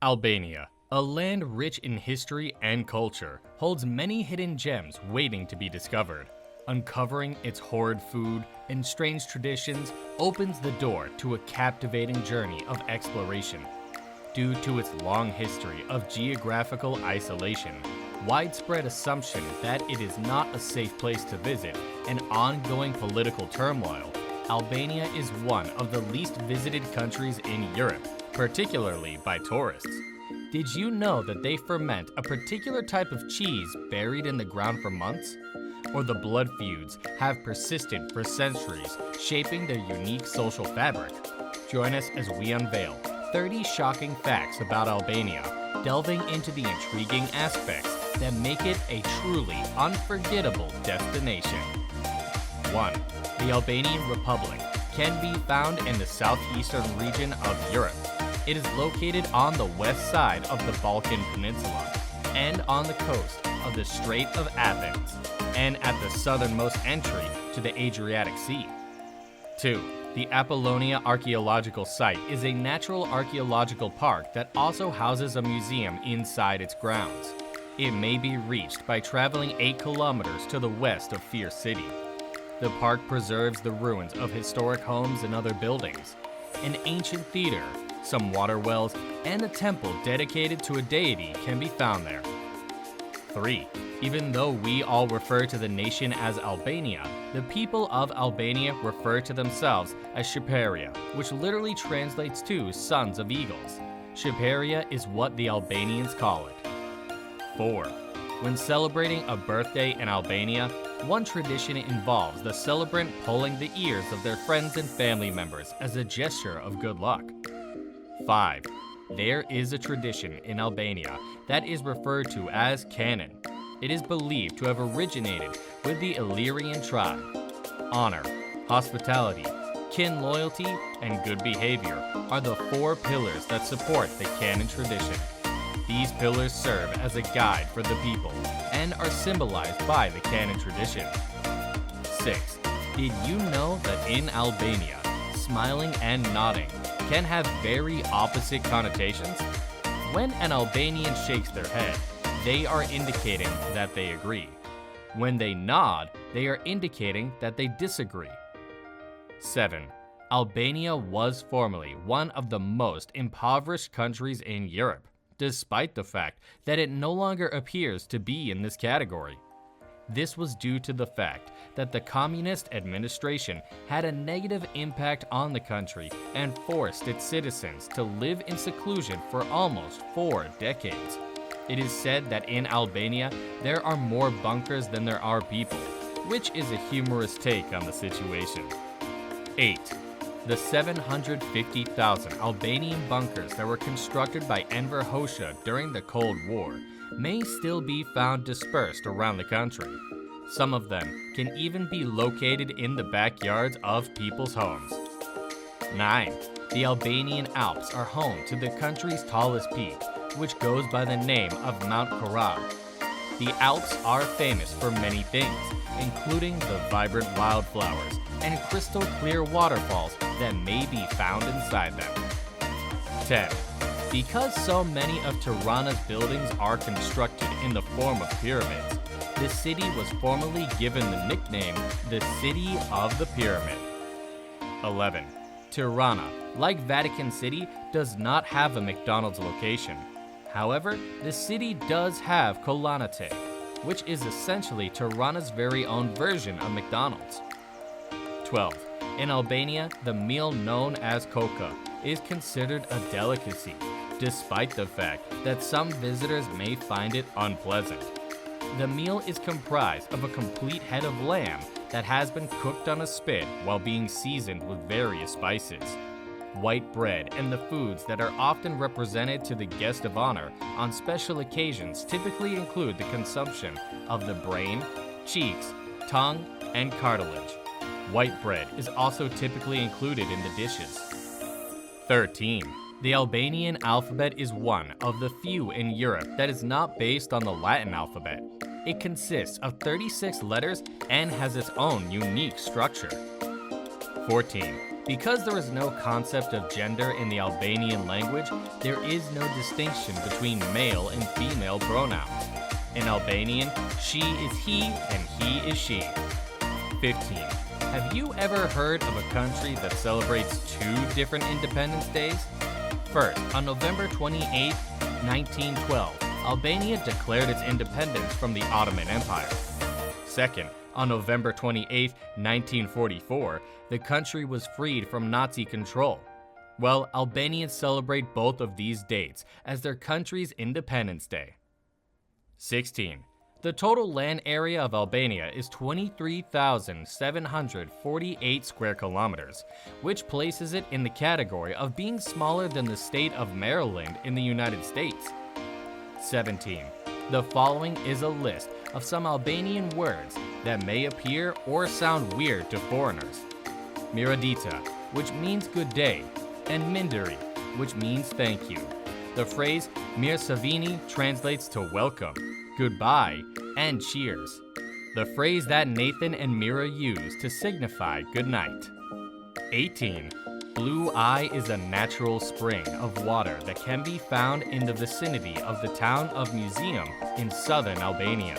Albania, a land rich in history and culture, holds many hidden gems waiting to be discovered. Uncovering its horrid food and strange traditions opens the door to a captivating journey of exploration. Due to its long history of geographical isolation, widespread assumption that it is not a safe place to visit, and ongoing political turmoil, Albania is one of the least visited countries in Europe, particularly by tourists. Did you know that they ferment a particular type of cheese buried in the ground for months? Or the blood feuds have persisted for centuries, shaping their unique social fabric? Join us as we unveil 30 shocking facts about Albania, delving into the intriguing aspects that make it a truly unforgettable destination. 1. The Albanian Republic can be found in the southeastern region of Europe. It is located on the west side of the Balkan Peninsula and on the coast of the Strait of Athens, and at the southernmost entry to the Adriatic Sea. 2. The Apollonia Archaeological Site is a natural archaeological park that also houses a museum inside its grounds. It may be reached by traveling 8 kilometers to the west of Fier City. The park preserves the ruins of historic homes and other buildings, an ancient theater, some water wells, and a temple dedicated to a deity can be found there. 3. Even though we all refer to the nation as Albania, the people of Albania refer to themselves as Shqiperia, which literally translates to sons of eagles. Shqiperia is what the Albanians call it. 4. When celebrating a birthday in Albania, one tradition involves the celebrant pulling the ears of their friends and family members as a gesture of good luck. 5. There is a tradition in Albania that is referred to as canon. It is believed to have originated with the Illyrian tribe. Honor, hospitality, kin loyalty, and good behavior are the 4 pillars that support the canon tradition. These pillars serve as a guide for the people and are symbolized by the canon tradition. 6. Did you know that in Albania, smiling and nodding can have very opposite connotations? When an Albanian shakes their head, they are indicating that they agree. When they nod, they are indicating that they disagree. 7. Albania was formerly one of the most impoverished countries in Europe, despite the fact that it no longer appears to be in this category. This was due to the fact that the communist administration had a negative impact on the country and forced its citizens to live in seclusion for almost 4 decades. It is said that in Albania, there are more bunkers than there are people, which is a humorous take on the situation. 8. The 750,000 Albanian bunkers that were constructed by Enver Hoxha during the Cold War may still be found dispersed around the country. Some of them can even be located in the backyards of people's homes. 9. The Albanian Alps are home to the country's tallest peak, which goes by the name of Mount Horrid. The Alps are famous for many things, including the vibrant wildflowers and crystal clear waterfalls that may be found inside them. 10. Because so many of Tirana's buildings are constructed in the form of pyramids, the city was formerly given the nickname the City of the Pyramid. 11. Tirana, like Vatican City, does not have a McDonald's location. However, the city does have Kolanate, which is essentially Tirana's very own version of McDonald's. 12. In Albania, the meal known as koka is considered a delicacy, despite the fact that some visitors may find it unpleasant. The meal is comprised of a complete head of lamb that has been cooked on a spit while being seasoned with various spices. White bread and the foods that are often represented to the guest of honor on special occasions typically include the consumption of the brain, cheeks, tongue, and cartilage. White bread is also typically included in the dishes. 13. The Albanian alphabet is one of the few in Europe that is not based on the Latin alphabet. It consists of 36 letters and has its own unique structure. 14. Because there is no concept of gender in the Albanian language, there is no distinction between male and female pronouns. In Albanian, she is he and he is she. 15. Have you ever heard of a country that celebrates two different Independence Days? First, on November 28, 1912, Albania declared its independence from the Ottoman Empire. Second, on November 28, 1944, the country was freed from Nazi control. Well, Albanians celebrate both of these dates as their country's Independence Day. 16. The total land area of Albania is 23,748 square kilometers, which places it in the category of being smaller than the state of Maryland in the United States. 17. The following is a list of some Albanian words that may appear or sound weird to foreigners. Miradita, which means good day, and Minderi, which means thank you. The phrase Mir Savini translates to welcome, goodbye, and cheers. The phrase that Nathan and Mira use to signify good night. 18. Blue Eye is a natural spring of water that can be found in the vicinity of the town of Museum in southern Albania.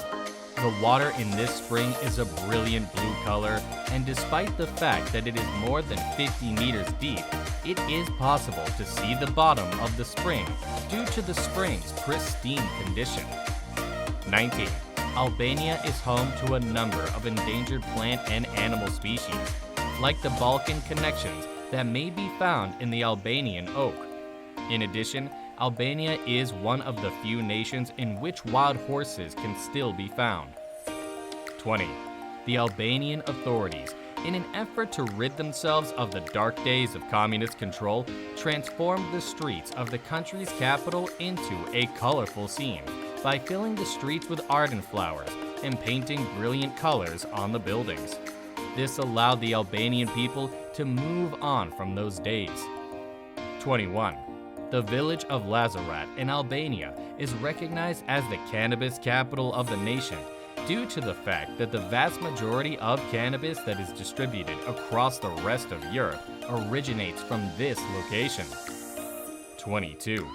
The water in this spring is a brilliant blue color, and despite the fact that it is more than 50 meters deep, it is possible to see the bottom of the spring due to the spring's pristine condition. 19. Albania is home to a number of endangered plant and animal species, like the Balkan connections that may be found in the Albanian oak. In addition, Albania is one of the few nations in which wild horses can still be found. 20. The Albanian authorities, in an effort to rid themselves of the dark days of communist control, transformed the streets of the country's capital into a colorful scene by filling the streets with ardent flowers and painting brilliant colors on the buildings. This allowed the Albanian people to move on from those days. 21. The village of Lazarat in Albania is recognized as the cannabis capital of the nation due to the fact that the vast majority of cannabis that is distributed across the rest of Europe originates from this location. 22.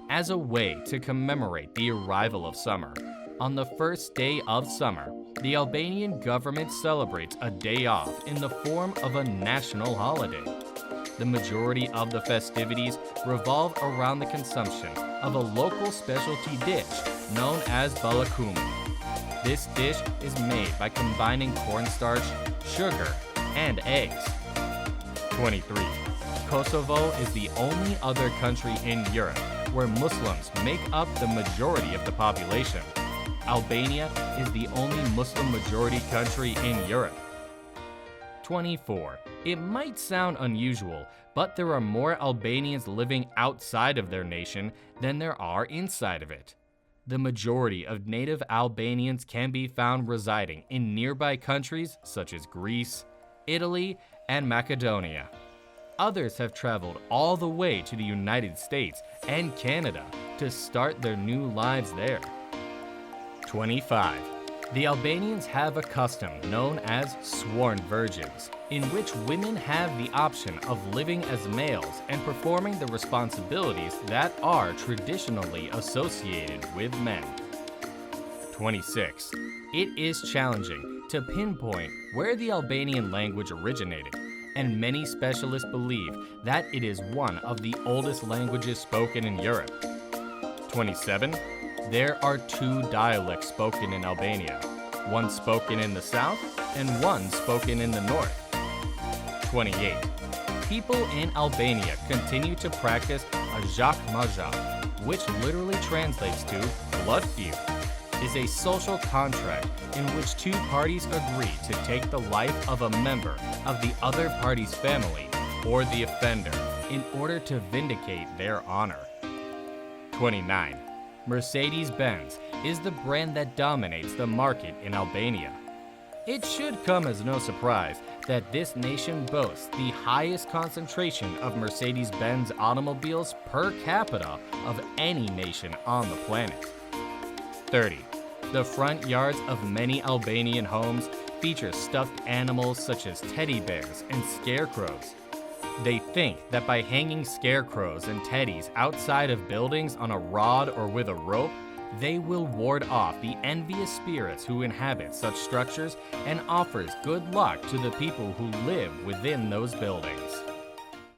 As a way to commemorate the arrival of summer, on the first day of summer, the Albanian government celebrates a day off in the form of a national holiday. The majority of the festivities revolve around the consumption of a local specialty dish known as balakumi. This dish is made by combining cornstarch, sugar, and eggs. 23. Kosovo is the only other country in Europe where Muslims make up the majority of the population. Albania is the only Muslim majority country in Europe. 24. It might sound unusual, but there are more Albanians living outside of their nation than there are inside of it. The majority of native Albanians can be found residing in nearby countries such as Greece, Italy, and Macedonia. Others have traveled all the way to the United States and Canada to start their new lives there. 25. The Albanians have a custom known as sworn virgins, in which women have the option of living as males and performing the responsibilities that are traditionally associated with men. 26. It is challenging to pinpoint where the Albanian language originated, and many specialists believe that it is one of the oldest languages spoken in Europe. 27. There are two dialects spoken in Albania, one spoken in the south and one spoken in the north. 28. People in Albania continue to practice a zhak mazha, which literally translates to blood feud. It is a social contract in which two parties agree to take the life of a member of the other party's family or the offender in order to vindicate their honor. 29. Mercedes-Benz is the brand that dominates the market in Albania. It should come as no surprise that this nation boasts the highest concentration of Mercedes-Benz automobiles per capita of any nation on the planet. 30. The front yards of many Albanian homes feature stuffed animals such as teddy bears and scarecrows. They think that by hanging scarecrows and teddies outside of buildings on a rod or with a rope, they will ward off the envious spirits who inhabit such structures and offers good luck to the people who live within those buildings.